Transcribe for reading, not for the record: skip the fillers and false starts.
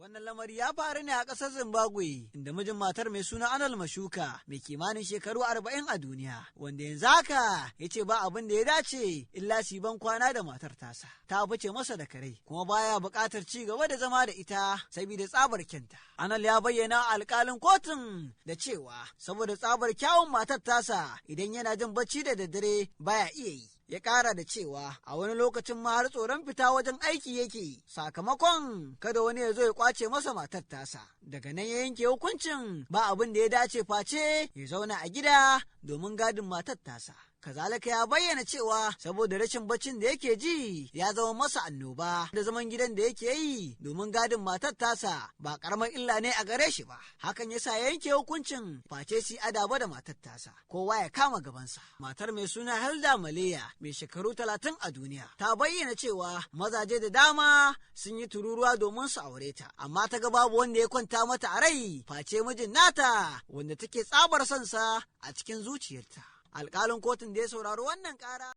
Wannan lamari ya faru ne a ƙasar Zimbabwe, inda mijin matar mai suna Anal Mashuka mai kimanin shekaru 40 a duniya, wanda yanzu haka ya ce ba abin da ya dace illa si ban kwana da matar tasa. Ta fice masa da kare, kuma baya buƙatar ci gaba da zama da ita saboda tsabar kyanta. Anal ya bayyana alƙalin kotun da cewa saboda tsabar kyawun matar tasa idan yana jin bacci da daddare baya iya yi. Ya ƙara da cewa a wani lokacin ma har tsoron fita wajen aiki yake sakamakon kada wani ya zo ya kwace masa matar tasa. Daga nan ya yanke hukuncin ba abin da ya dace face ya zauna a gida domin gadin matar tasa. Kazalika ya bayyana cewa saboda rashin baccin da yake ji ya zama masa annoba da zaman gidan da yake yi domin gadin matar tasa ba karamar illa ne a gare shi ba. Hakan yasa ya yanke hukuncin face si adaba da matar tasa, kowa ya kama gabansa. Matar mai suna Hilda Maleya mai shekaru 30 a duniya ta bayyana cewa mazaje da dama sun yi tururuwa domin su aure ta, amma ta ga babu wanda ya kwanta mata a rai face mijin nata wanda take tsabar son sa a cikin zuciyarta. Alƙalin kotun da ya saurari wannan ƙara